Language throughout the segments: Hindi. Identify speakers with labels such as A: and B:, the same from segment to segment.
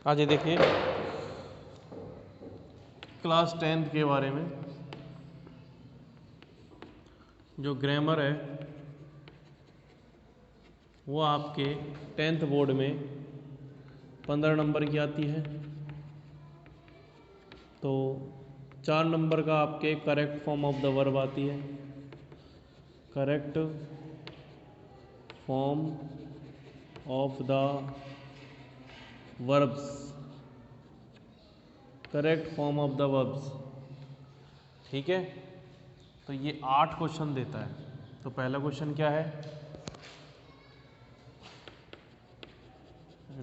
A: आज ये देखिए क्लास 10th के बारे में जो ग्रामर है वो आपके 10th बोर्ड में 15 नंबर की आती है। तो 4 नंबर का आपके correct form of the verb आती है। Correct form of the verbs, correct form of the verbs. ठीक है, तो ये 8 क्वेश्चन देता है। तो पहला क्वेश्चन क्या है?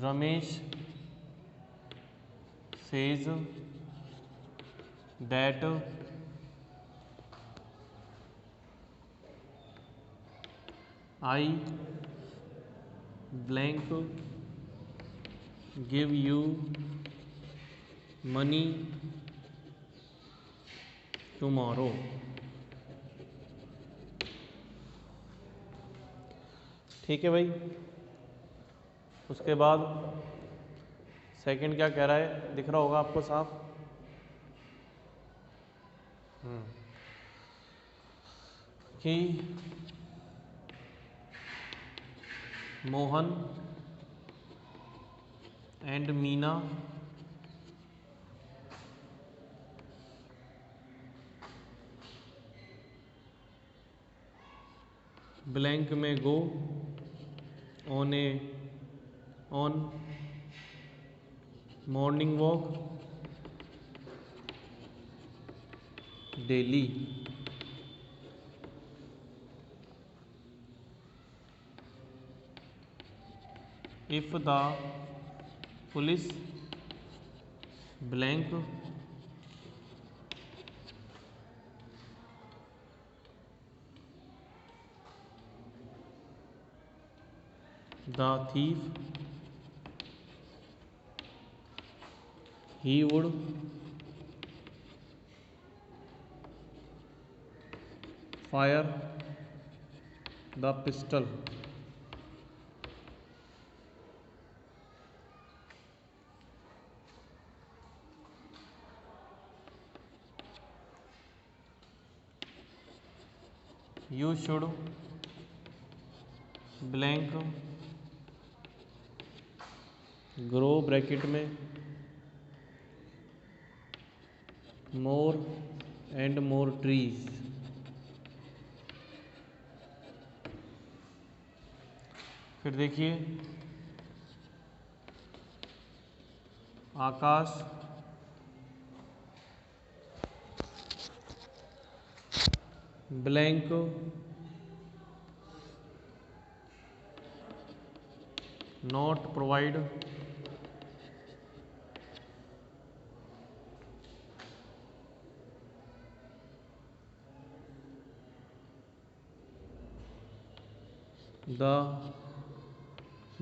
A: Ramesh says that I blank give you money tomorrow. ठीक है भाई। उसके बाद सेकंड क्या कह रहा है, दिख रहा होगा आपको साफ। कि मोहन एंड मीना ब्लैंक में go on morning walk daily. If the police blank the thief he would fire the pistol। You should blank grow bracket में मोर एंड मोर ट्रीज। फिर देखिए Akash blank not provide the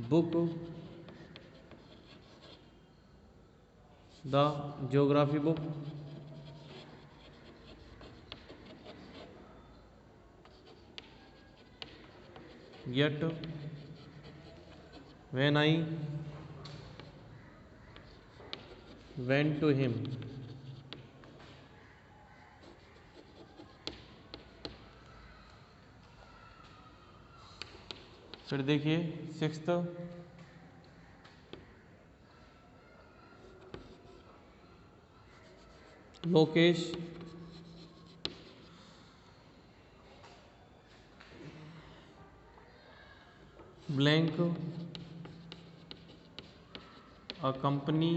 A: book the geography book yet when I went to him। फिर देखिए sixth Lokesh blank a company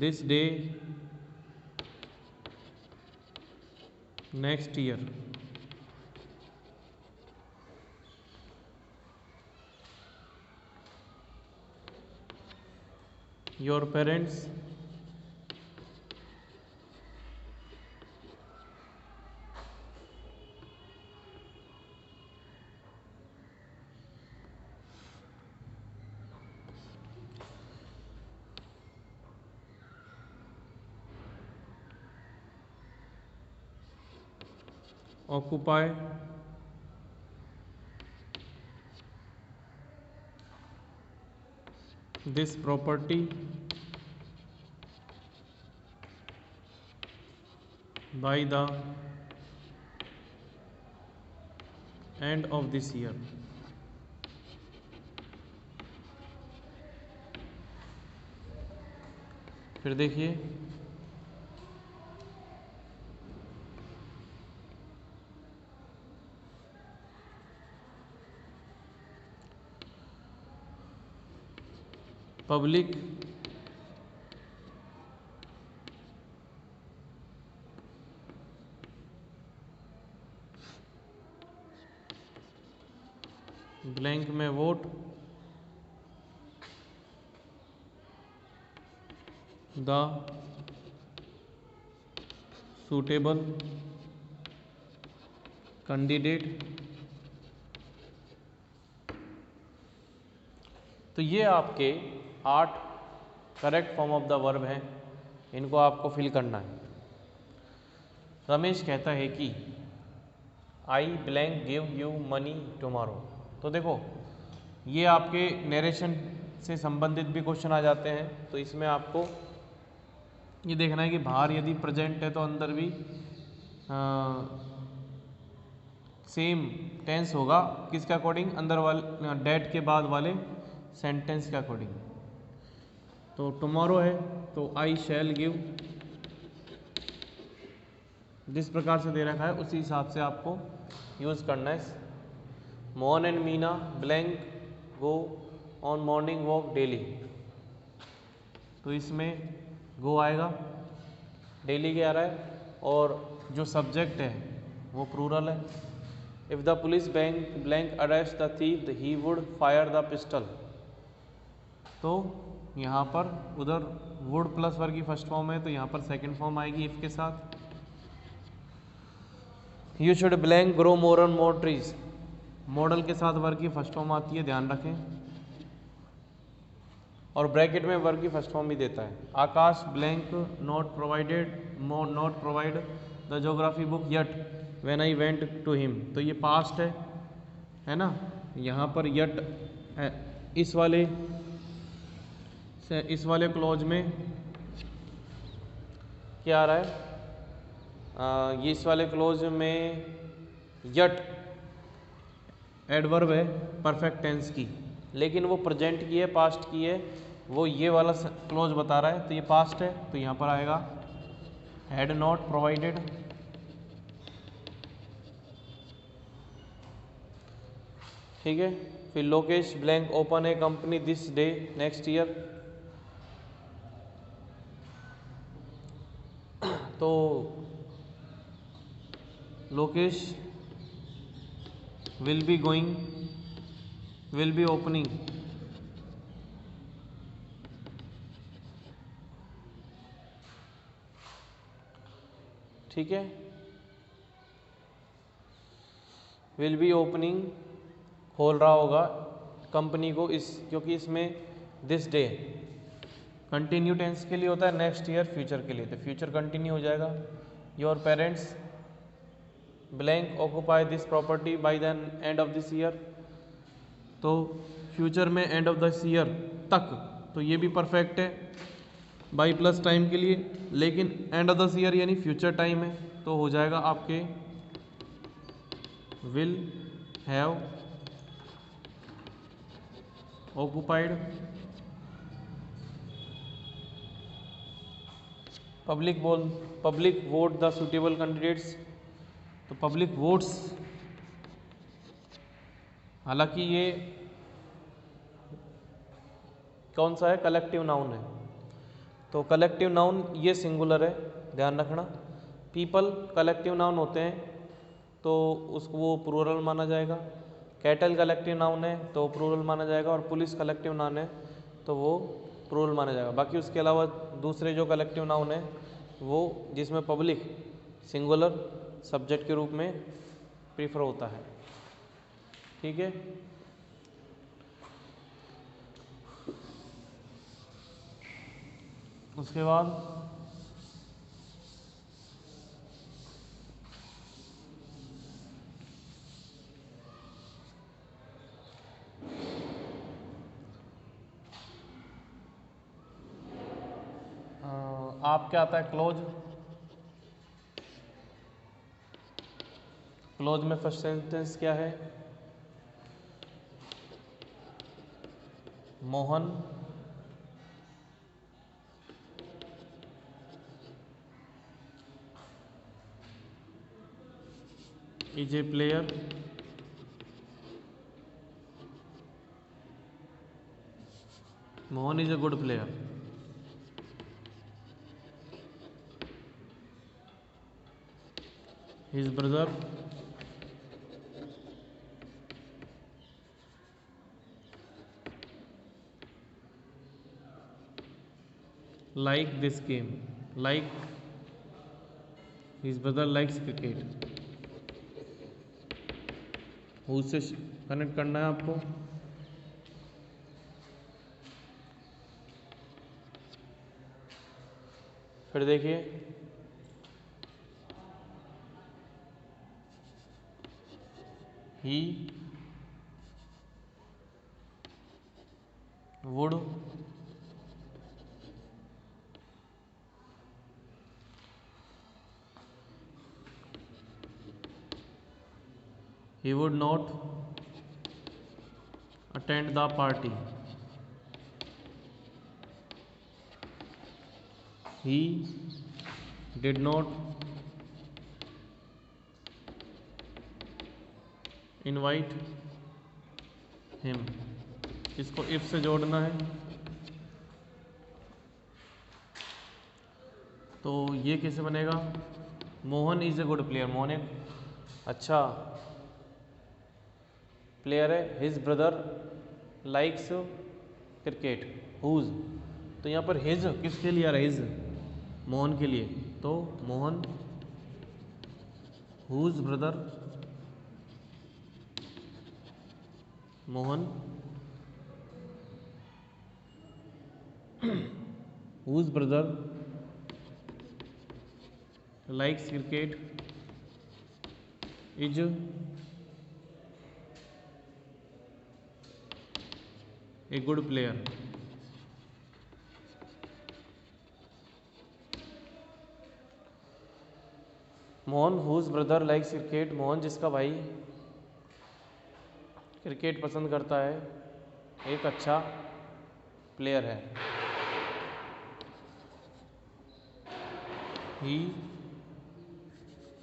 A: this day next year। your parents occupy this property by the end of this year. फिर देखिए पब्लिक ब्लैंक में वोट द सूटेबल कैंडिडेट। तो ये आपके 8 correct form of the verb हैं, इनको आपको फिल करना है। रमेश कहता है कि आई blank give you money tomorrow. तो देखो ये आपके नरेशन से संबंधित भी क्वेश्चन आ जाते हैं, तो इसमें आपको ये देखना है कि बाहर यदि प्रेजेंट है तो अंदर भी सेम टेंस होगा, किसके अकॉर्डिंग, अंदर वाले डेट के बाद वाले सेंटेंस के अकॉर्डिंग। तो टुमारो है तो आई शैल गिव, जिस प्रकार से दे रखा है उसी हिसाब से आपको यूज़ करना है। Mohan and Meena blank go on morning walk daily. तो इसमें गो आएगा, डेली क्या आ रहा है, और जो सब्जेक्ट है वो प्लूरल है। If the police blank arrest the thief he wood fire the pistol. तो यहाँ पर उधर वुड प्लस वर्ग की फर्स्ट फॉर्म है, तो यहाँ पर सेकंड फॉर्म आएगी इफ के साथ। You should blank grow more and more trees, model के साथ वर्ग की फर्स्ट फॉर्म आती है, ध्यान रखें, और ब्रैकेट में वर्ग की फर्स्ट फॉर्म भी देता है। Akash blank not provide the geography book yet when I went to him. तो ये पास्ट है ना, यहाँ पर यट है, इस वाले क्लॉज में क्या आ रहा है, ये इस वाले क्लॉज में यट एडवर्ब है परफेक्ट टेंस की, लेकिन वो प्रेजेंट की है, पास्ट की है, वो ये वाला क्लॉज बता रहा है, तो ये पास्ट है, तो यहाँ पर आएगा हैड नॉट प्रोवाइडेड। ठीक है, फिर Lokesh blank open A company this day next year. तो लोकेश विल बी ओपनिंग ठीक है, विल बी ओपनिंग खोल रहा होगा कंपनी को, इस क्योंकि इसमें दिस डे कंटिन्यू टेंस के लिए होता है, नेक्स्ट ईयर फ्यूचर के लिए, तो फ्यूचर कंटिन्यू हो जाएगा। Your parents blank occupy this property by the end of this year. तो फ्यूचर में एंड ऑफ दिस ईयर तक, तो ये भी परफेक्ट है बाई प्लस टाइम के लिए, लेकिन एंड ऑफ दिस ईयर यानी फ्यूचर टाइम है, तो हो जाएगा आपके will have occupied. Public vote the suitable candidates. तो पब्लिक वोट्स, हालांकि ये कौन सा है, कलेक्टिव नाउन है, तो कलेक्टिव नाउन ये सिंगुलर है, ध्यान रखना। पीपल कलेक्टिव नाउन होते हैं तो उसको वो प्लूरल माना जाएगा। कैटल कलेक्टिव नाउन है तो प्लूरल माना जाएगा, और पुलिस कलेक्टिव नाउन है तो वो प्लूरल माना जाएगा। बाकी उसके अलावा दूसरे जो कलेक्टिव नाउन है वो जिसमें पब्लिक सिंगुलर सब्जेक्ट के रूप में प्रीफर होता है। ठीक है, उसके बाद आप क्या आता है क्लोज, क्लोज में फर्स्ट सेंटेंस क्या है, Mohan is A player Mohan is a good player. His brother like this game, like his brother likes cricket. उससे कनेक्ट करना है आपको। फिर देखिए he would not attend the party, he did not invite him। इसको if से जोड़ना है, तो ये कैसे बनेगा, Mohan is a good player, Mohan एक अच्छा प्लेयर है। His brother likes cricket, whose, तो यहाँ पर हिज किसके लिए आ रहा है, हिज मोहन के लिए, तो Mohan whose brother, Mohan whose brother likes cricket is a good player. Mohan whose brother likes cricket, Mohan जिसका भाई क्रिकेट पसंद करता है, एक अच्छा प्लेयर है। ही,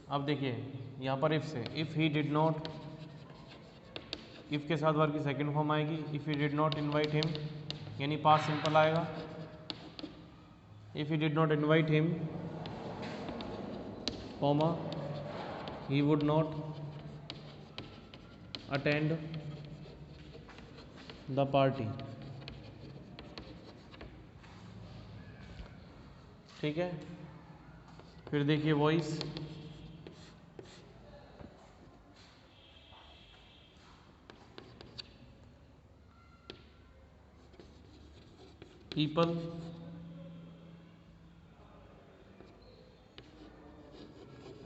A: अब देखिए यहाँ पर इफ से, if he did not, if के साथ वर्ब की सेकंड फॉर्म आएगी, if he did not invite him, यानी पास्ट सिंपल आएगा। If he did not invite him, comma, he would not attend the party. ठीक है, फिर देखिए voice, people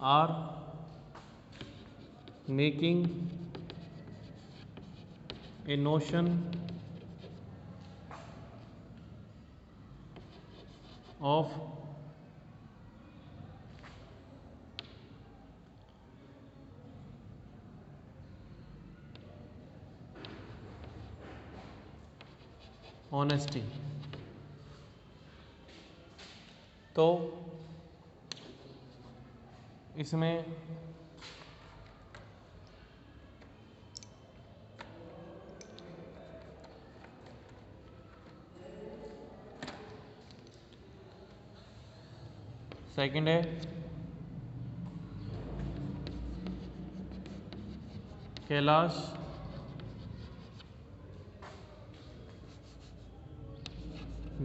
A: are making a notion of honesty। तो इसमें सेकंड है Kailash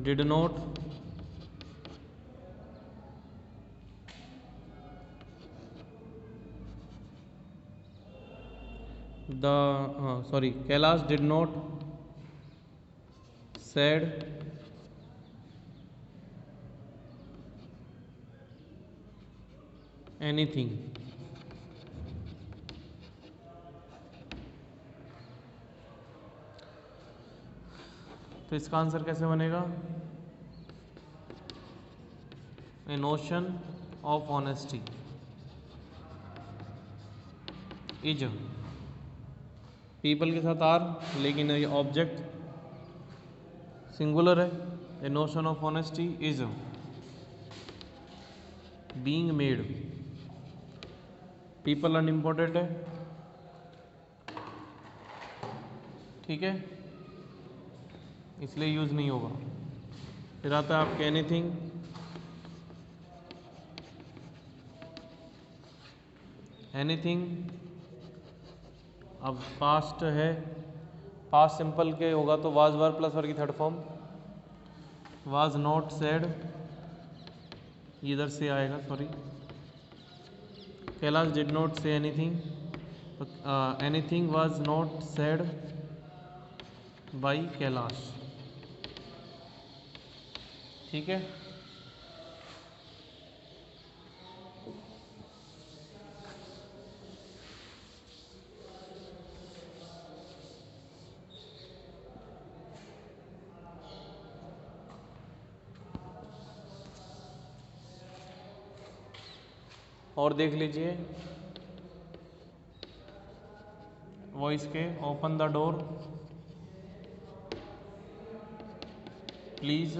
A: did not Kailash did not said anything। तो इसका आंसर कैसे बनेगा, a notion of honesty is, people के साथ आर लेकिन ये ऑब्जेक्ट सिंगुलर है। A notion of honesty is being made, people unimportant है, ठीक है, इसलिए यूज नहीं होगा। फिर आता है आपके एनीथिंग, एनीथिंग अब पास्ट है, पास्ट सिंपल के होगा तो वाज वर प्लस वर की third form, was not said, इधर से आएगा sorry, Kailash did not say anything, anything was not said by Kailash, ठीक है। और देख लीजिए वॉइस के, open the door, please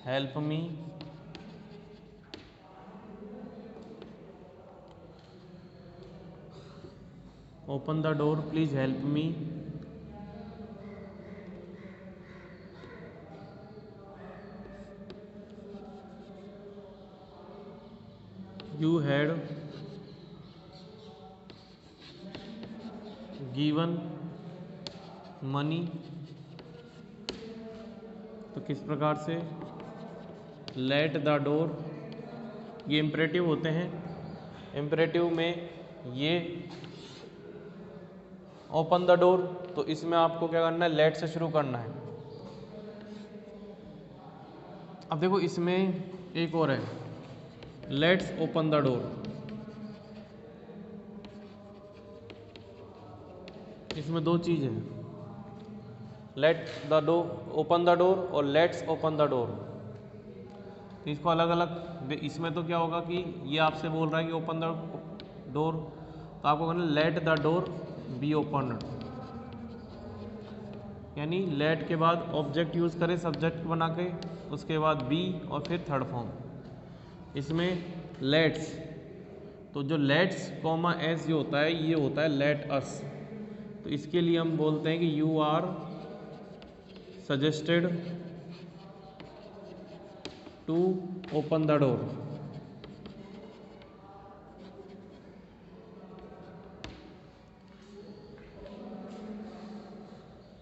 A: help me, open the door please help me, you had given money, तो किस प्रकार से, लेट द डोर, ये इम्परेटिव होते हैं, इम्परेटिव में ये ओपन द डोर, तो इसमें आपको क्या करना है, लेट से शुरू करना है। अब देखो इसमें एक और है, लेट्स ओपन द डोर, इसमें दो चीज़ है, let the door open the door और लेट्स ओपन द डोर, तो इसको अलग अलग, इसमें तो क्या होगा कि ये आपसे बोल रहा है कि ओपन द डोर, तो आपको कहना let the door be open, यानी लेट के बाद ऑब्जेक्ट यूज़ करें सब्जेक्ट बना के, उसके बाद बी और फिर थर्ड फॉर्म। इसमें लेट्स, तो जो लेट्स कॉमा एस जो होता है ये होता है लेट अस, तो इसके लिए हम बोलते हैं कि you are suggested to open the door,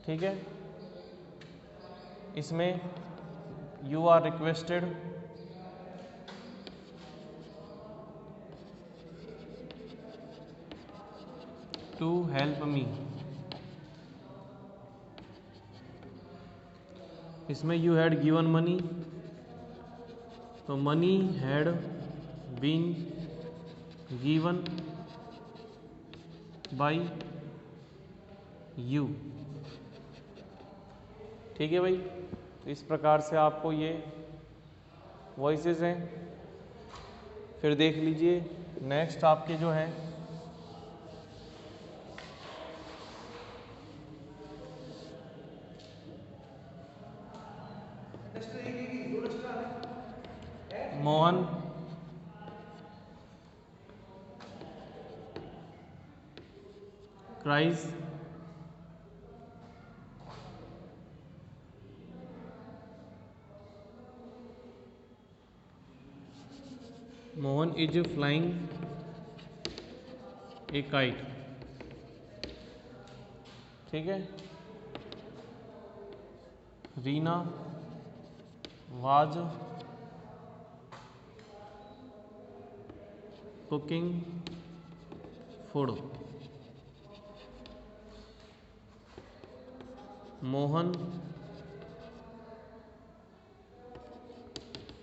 A: ठीक है। इसमें you are requested to help me, इसमें यू हैड गिवन मनी, तो money had been given by you, ठीक है भाई। तो इस प्रकार से आपको ये वॉइसेस हैं। फिर देख लीजिए नेक्स्ट आपके जो है Mohan cries, Mohan is flying A kite, ठीक है। Reena was cooking food, Mohan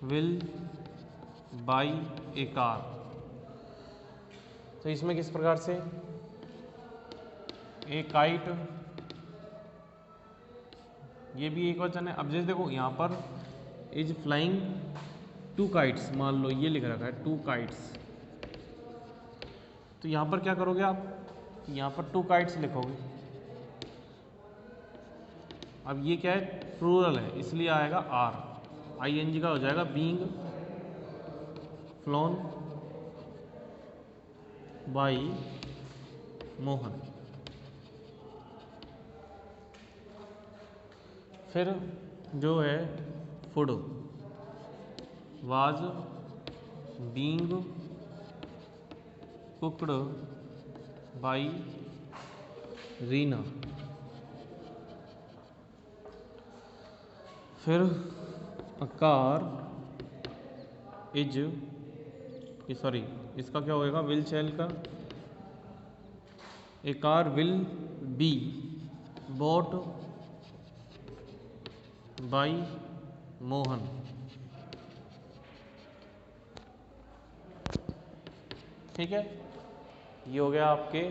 A: will by A car, तो इसमें किस प्रकार से ए काइट, ये भी एक वचन है। अब जैसे देखो यहाँ पर इज फ्लाइंग 2 kites, मान लो ये लिख रखा है 2 kites, तो यहाँ पर क्या करोगे आप, यहाँ पर 2 kites लिखोगे। अब ये क्या है, प्लूरल है, इसलिए आएगा आर, ING का हो जाएगा बीइंग फ्लोन बाई मोहन। फिर जो है food was being cooked by Reena. फिर अ कार इज, सॉरी इसका क्या होएगा, विल शैल का, a car will be bought by Mohan. ठीक है, ये हो गया आपके